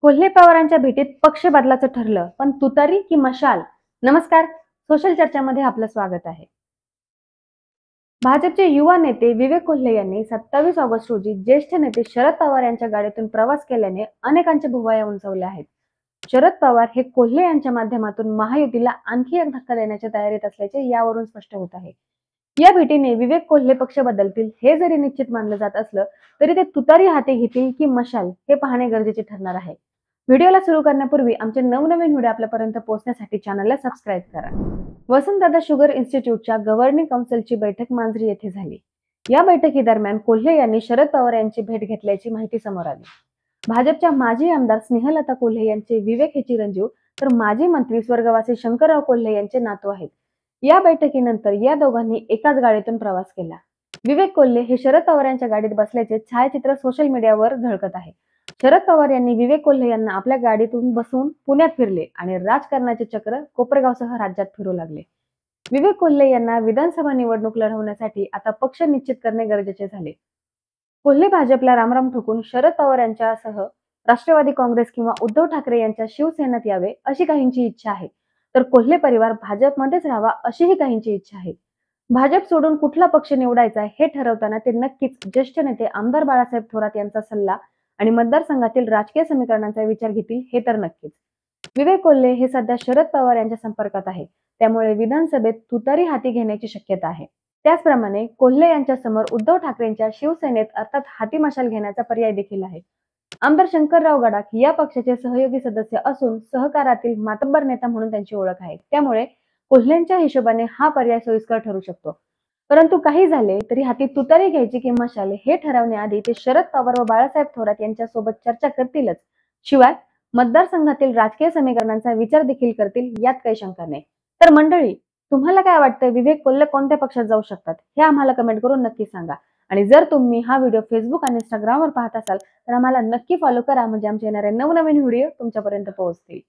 कोल्हे पवारांच्या भेटीत पक्ष बदलाचं ठरलं, पण तुतारी की मशाल? नमस्कार, सोशल चर्चामध्ये आपलं स्वागत आहे. भाजपचे युवा नेते विवेक कोल्हे यांनी 27 ऑगस्ट रोजी ज्येष्ठ नेते शरद पवार यांच्या गाडीतून प्रवास केल्याने अनेकांच्या भुवया उंचावल्या आहेत. शरद पवार हे कोल्हे यांच्या माध्यमातून महायुतीला आणखी एक धक्का देण्याच्या तयारीत असल्याचे यावरून स्पष्ट होत आहे. या भेटीने विवेक कोल्हे पक्ष बदलतील हे जरी निश्चित मानलं जात असलं तरी ते तुतारी हाती घेतील की मशाल हे पाहणे गरजेचे ठरणार आहे. व्हिडिओला सुरू करण्यापूर्वी आमचे नवनवीन व्हिडिओ आपल्यापर्यंत पोहोचण्यासाठी चॅनलला सबस्क्राईब करा. वसंतदादा शुगर इन्स्टिट्यूटच्या गव्हर्निंग काउन्सिलची बैठक मांजरी येथे झाली. या बैठकीदरम्यान कोल्हे यांनी शरद पवार यांची भेट घेतल्याची माहिती समोर आली. भाजपच्या माजी आमदार स्नेहलता कोल्हे यांचे विवेक हे चिरंजीव तर माजी मंत्री स्वर्गवासी शंकरराव कोल्हे यांचे नातू आहेत. या बैठकीनंतर या दोघांनी एकाच गाडीतून प्रवास केला. विवेक कोल्हे हे शरद पवार यांच्या गाडीत बसल्याचे छायाचित्र सोशल मीडियावर झळकत आहे. शरद पवार यांनी विवेक कोल्हे यांना आपल्या गाडीतून बसवून पुण्यात फिरले आणि राजकारणाचे चक्र कोपरगावसह राज्यात फिरू लागले. विवेक कोल्हे यांना विधानसभा निवडणूक लढवण्यासाठी आता पक्ष निश्चित करणे गरजेचे झाले. कोल्हे भाजपला रामराम ठोकून शरद पवार यांच्यासह राष्ट्रवादी काँग्रेस किंवा उद्धव ठाकरे यांच्या शिवसेनेत यावे अशी काहींची इच्छा आहे, तर कोल्हे परिवार भाजपमध्येच राहावा अशीही काहींची इच्छा आहे. भाजप सोडून कुठला पक्ष निवडायचा हे ठरवताना ते नक्कीच ज्येष्ठ नेते आमदार बाळासाहेब थोरात यांचा सल्ला आणि मतदारसंघातील राजकीय समीकरणांचा विचार घेतील हे तर नक्कीच. विवेक कोल्हे हे सध्या शरद पवार यांच्या संपर्कात आहे, त्यामुळे विधानसभेत तुतारी हाती घेण्याची शक्यता आहे. त्याचप्रमाणे कोल्हे यांच्या समोर उद्धव ठाकरेंच्या शिवसेनेत अर्थात हाती मशाल घेण्याचा पर्याय देखील आहे. आमदार शंकरराव गडाख या पक्षाचे सहयोगी सदस्य असून सहकारातील मातब्बर नेता म्हणून त्यांची ओळख आहे. त्यामुळे कोल्हेंच्या हिशोबाने हा पर्याय सोयीस्कर ठरू शकतो. परंतु काही झाले तरी हाती तुतारी घ्यायची की मशाल हे ठरवण्याआधी ते शरद पवार व बाळासाहेब थोरात यांच्या सोबत चर्चा करतीलच, शिवाय मतदारसंघातील राजकीय समीकरणांचा विचार देखील करतील यात काही शंका नाही. तर मंडळी, तुम्हाला काय वाटतं, विवेक कोल्हे कोणत्या पक्षात जाऊ शकतात हे आम्हाला कमेंट करून नक्की सांगा. आणि जर तुम्ही हा व्हिडिओ फेसबुक आणि इंस्टाग्रामवर पाहत असाल तर आम्हाला नक्की फॉलो करा, म्हणजे आमचे येणारे नवनवीन व्हिडिओ तुमच्यापर्यंत पोहोचतील.